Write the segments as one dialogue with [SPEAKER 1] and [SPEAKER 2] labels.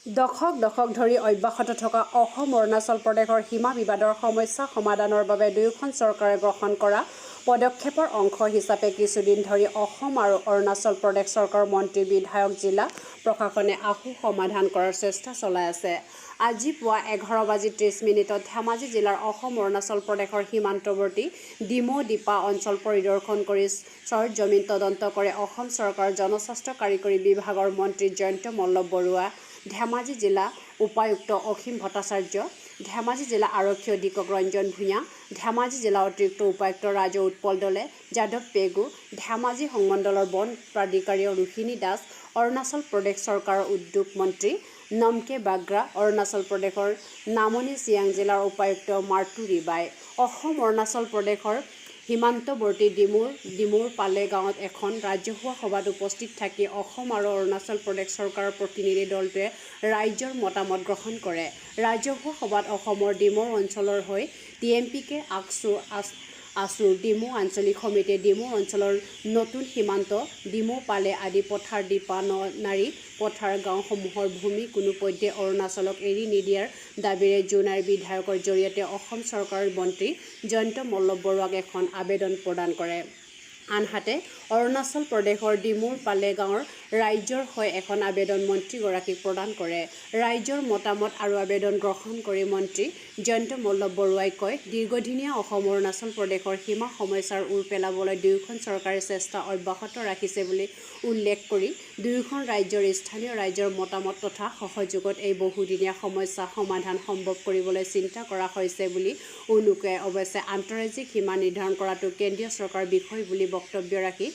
[SPEAKER 1] দশক ধৰি অব্যাহত থকা অসম-অৰুণাচল প্ৰদেশৰ সীমা বিবাদৰ সমস্যা সমাধানৰ বাবে দুয়োখন চৰকাৰে গ্ৰহণ কৰা পদক্ষেপৰ অংশ হিচাপে কিছুদিন ধৰি অসম আৰু অৰুণাচল প্ৰদেশ চৰকাৰৰ মন্ত্ৰী, বিধায়ক, জিলা প্ৰশাসনে আহু সমাধান কৰাৰ চেষ্টা চলাই আছে। আজি পুৱা 11:30 ধেমাজি জিলাৰ অসম-অৰুণাচল প্ৰদেশৰ সীমান্তৱৰ্তী ডিমৌ-ডিপা অঞ্চল পৰিদৰ্শন কৰি চৰজমিন তদন্ত কৰে অসম চৰকাৰৰ জনস্বাস্থ্য কাৰিকৰী বিভাগৰ মন্ত্ৰী জয়ন্ত মল্ল বৰুৱা, ধেমাজি জিলা উপায়ুক্ত অসীম ভট্টাচাৰ্য, ধেমাজি জিলা আৰক্ষী অধীক্ষক ৰঞ্জন ভূঞা, ধেমাজি জিলা অতিৰিক্ত উপায়ুক্ত ৰাজু উৎপল দলে, যাদৱ পেগু, ধেমাজি সংমণ্ডলৰ বন প্ৰাধিকাৰী ৰোহিণী দাস, অৰুণাচল প্ৰদেশ চৰকাৰৰ উদ্যোগ মন্ত্ৰী নমকে বাগ্ৰা, অৰুণাচল প্ৰদেশৰ নামনি চিয়াং জিলাৰ উপায়ুক্ত মাৰ্টু ৰিবাই, অসম-অৰুণাচল প্ৰদেশৰ সীমান্তৱৰ্তী ডিমৌৰ পালে গাঁৱত এখন ৰাজহুৱা সভাত উপস্থিত থাকি অসম আৰু অৰুণাচল প্ৰদেশ চৰকাৰৰ প্ৰতিনিধি দলটোৱে ৰাইজৰ মতামত গ্ৰহণ কৰে। ৰাজহুৱা সভাত অসমৰ ডিমৌ অঞ্চলৰ হৈ TMPK আছুৰ ডিমৌ আঞ্চলিক সমিতিয়ে ডিমৌ অঞ্চলৰ নতুন সীমান্ত ডিমৌ পালে আদি পথাৰ দীপা নাৰী পথাৰ গাঁওসমূহৰ ভূমি কোনোপধ্যে অৰুণাচলক এৰি নিদিয়াৰ দাবীৰে জোনাইৰ বিধায়কৰ জৰিয়তে অসম চৰকাৰৰ মন্ত্ৰী জয়ন্ত মল্ল বৰুৱাক এখন আবেদন প্ৰদান কৰে। আনহাতে অৰুণাচল প্ৰদেশৰ ডিমৌৰ পালে গাঁৱৰ ৰাইজৰ হৈ এখন আবেদন মন্ত্ৰীগৰাকীক প্ৰদান কৰে। ৰাইজৰ মতামত আৰু আবেদন গ্ৰহণ কৰি মন্ত্ৰী জয়ন্ত মল্ল বৰুৱাই কয়, দীৰ্ঘদিনীয়া অসম-অৰুণাচল প্ৰদেশৰ সীমা সমস্যাৰ ওৰ পেলাবলৈ দুয়োখন চৰকাৰে চেষ্টা অব্যাহত ৰাখিছে বুলি উল্লেখ কৰি দুয়োখন ৰাজ্যৰ স্থানীয় ৰাইজৰ মতামত তথা সহযোগত এই বহুদিনীয়া সমস্যা সমাধান সম্ভৱ কৰিবলৈ চিন্তা কৰা হৈছে বুলি উল্লেখ। অৱশ্যে আন্তঃৰাজ্যিক সীমা নিৰ্ধাৰণ কৰাটো কেন্দ্ৰীয় চৰকাৰৰ বিষয় বুলি বক্তব্য ৰাখি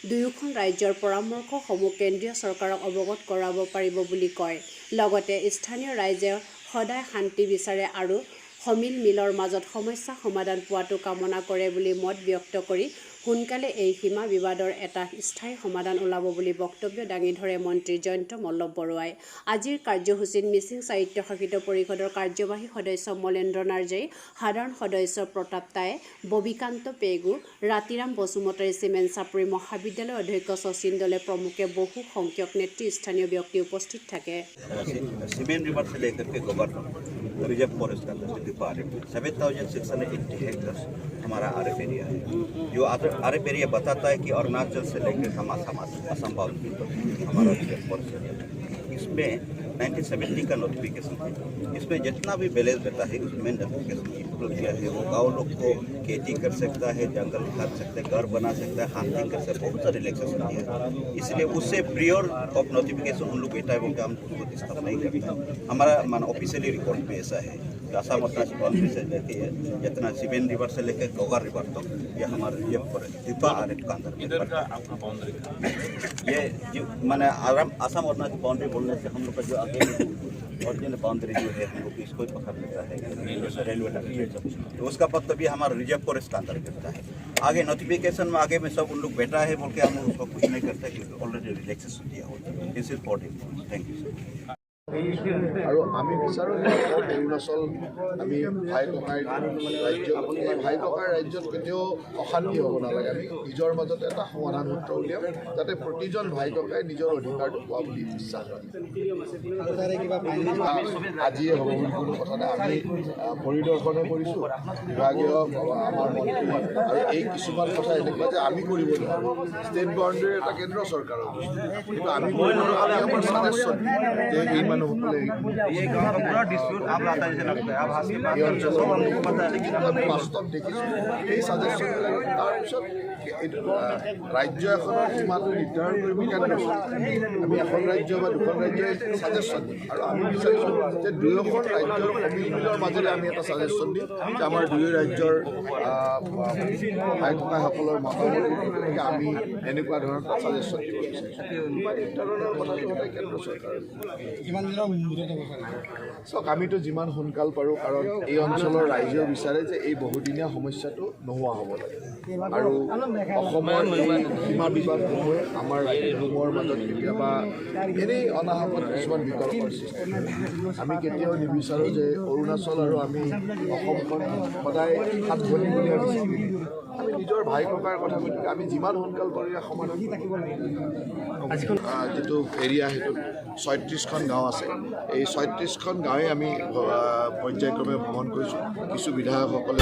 [SPEAKER 1] দুয়োখন ৰাজ্যৰ পৰামৰ্শসমূহ কেন্দ্ৰীয় চৰকাৰক অৱগত কৰাব পাৰিব বুলি কয়। লগতে স্থানীয় ৰাইজে সদায় শান্তি বিচাৰে আৰু সমিল-মিলৰ মাজত সমস্যা সমাধান পোৱাটো কামনা কৰে বুলি মত ব্যক্ত কৰি সোনকালে এই সীমা বিবাদৰ এটা স্থায়ী সমাধান ওলাব বুলি বক্তব্য দাঙি ধৰে মন্ত্ৰী জয়ন্ত মল্ল বৰুৱাই। আজিৰ কাৰ্যসূচীত মিচিং সাহিত্য শাসিত পৰিষদৰ কাৰ্যবাহী সদস্য মলেন্দ্ৰ নাৰ্জাৰী, সাধাৰণ সদস্য প্ৰতাপ টাই, ববিকান্ত পেগু, ৰাতিৰাম বসুমতাৰী, চিমেন চাপৰি মহাবিদ্যালয়ৰ অধ্যক্ষ শচীন দলে প্ৰমুখে বহু সংখ্যক নেতৃস্থানীয় ব্যক্তি উপস্থিত থাকে।
[SPEAKER 2] रिजर्व फॉरेस्ट का डिपार्टमेंट 7,680 हेक्टर हमारा आरएफ एरिया है। जो आरएफ एरिया बताता है कि अरुणाचल से लेकर हम असम बाउंड्री तक हमारा रिजर्व फॉरेस्ट एरिया है। इसमें 1970 का नोटिफिकेशन है। इसमें जितना भी बैलेंस रहता है उसमें नोटिफिकेशन इंक्लूड किया है। वो गाँव लोग को खेती कर सकता है, जंगल काट सकता है, घर बना सकता है, हाथी कर सकता है, बहुत सारे रिलैक्सेशन दिया है। इसलिए उससे प्रियोर ऑफ नोटिफिकेशन उन लोग बेटा है बोलकर हम उसको डिस्टर्ब नहीं करते। हमारा मान ऑफिशियली रिकॉर्ड पे ऐसा है कि असम अरुणाचल बाउंड्री से लेके जितना सिमेन रिवर से लेकर गोगर रिवर तक ये हमारे रिजर्व फॉरेस्ट दीपा आरएफ का अंदर ये मैंने असम अरुणाचल बाउंड्री बोलने से हम लोग का जो आगे ओरिजिनल बाउंड्री जो है हम लोग इसको ही पकड़ लेता है रेलवे तो उसका पत्ता भी हमारा रिजर्व फॉरेस्ट का अंदर करता है। आगे नोटिफिकेशन में आगे में सब उन लोग बैठा है बोल के हम उसको कुछ नहीं करते क्योंकि ऑलरेडी रिलैक्सेशन दिया होता है। This is for thank you sir.
[SPEAKER 3] আৰু আমি বিচাৰোঁ যে অৰুণাচল আমি ভাই ককাই ৰাজ্য, এই ভাই ককাই ৰাজ্যত কেতিয়াও অশান্তি হ'ব নালাগে। আমি নিজৰ মাজতে এটা সমাধান সূত্ৰ উলিয়াম যাতে প্ৰতিজন ভাই ককাই নিজৰ অধিকাৰটো পোৱা বুলি বিশ্বাস ৰাখে। আজিয়ে হ'ব বুলি কোনো কথা নাই। আমি পৰিদৰ্শনে কৰিছোঁ, বিভাগীয় আমাৰ মন্ত্ৰী আৰু এই কিছুমান কথা এনেকুৱা যে আমি কৰিব নোৱাৰোঁ। ষ্টেট বাউণ্ডেৰী এটা কেন্দ্ৰ চৰকাৰৰ বস্তু, কিন্তু আমি কৰিব নোৱাৰোঁ। আমি আমাৰ সদস্য যে এই মানুহ
[SPEAKER 2] ये गांव का पूरा डिस्प्यूट आप लाता है लगता है आप हाथ के पास
[SPEAKER 3] আমি বাস্তৱ দেখিছোঁ। এই সাজেশ্যনবিলাক তাৰপিছত ৰাজ্য এখনৰ সীমাটো নিৰ্ধাৰণ কৰিব কেন্দ্ৰ চৰকাৰ। আমি এখন ৰাজ্য বা দুখন ৰাজ্যই ছাজেশ্যন দিম আৰু আমি বিচাৰিছোঁ যে দুয়োখন ৰাজ্যৰ সমিলমিলৰ মাজেৰে আমি এটা ছাজেশ্যন দিম যে আমাৰ দুয়ো ৰাজ্যৰ ভাই ককাইসকলৰ মতামত গতিকে আমি এনেকুৱা ধৰণৰ এটা ছাজেশ্যন দিব বিচাৰিছোঁ। নিৰ্ধাৰণৰ কথাটো হ'লে কেন্দ্ৰ চৰকাৰ। চাওক, আমিতো যিমান সোনকাল পাৰোঁ, কাৰণ এই অঞ্চলৰ ৰাইজেও বিচাৰে যে এই বহুদিনীয়া সমস্যাটো নোহোৱা হ'ব লাগে আৰু অসমৰ সীমা বিবাদসমূহে আমাৰ ৰাজ্যসমূহৰ মাজত কেতিয়াবা এনেই অনাহকত কিছুমান বিকল্পৰ সৃষ্টি। আমি কেতিয়াও নিবিচাৰোঁ যে অৰুণাচল আৰু আমি অসমখন সদায় হাত ভৰি বুলি আমি আমি নিজৰ ভাই ককাৰ কথা গতিকে আমি যিমান সোনকাল পাৰোঁ সমাধান যিটো এৰিয়া সেইটো 36খন গাঁও আছে এই 36খন গাঁৱে আমি পৰ্যায়ক্ৰমে ভ্ৰমণ কৰিছোঁ কিছু বিধায়কসকলে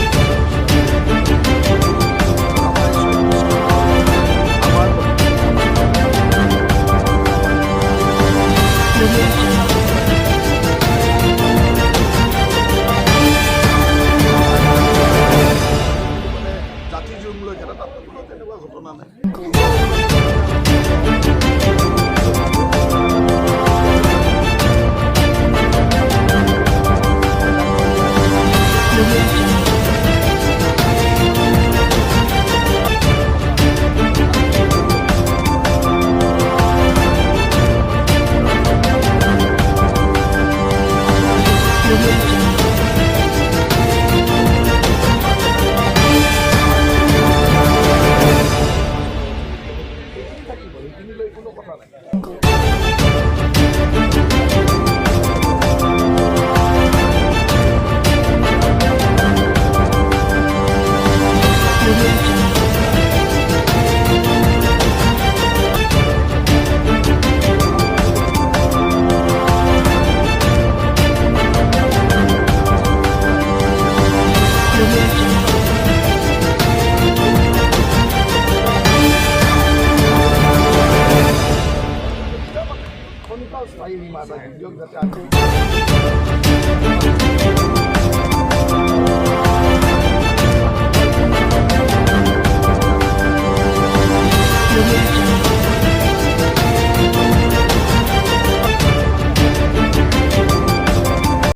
[SPEAKER 3] জাতি জুম লৈ তাত কোনো তেনেকুৱা ঘটনা নাই কোনো কথা নাই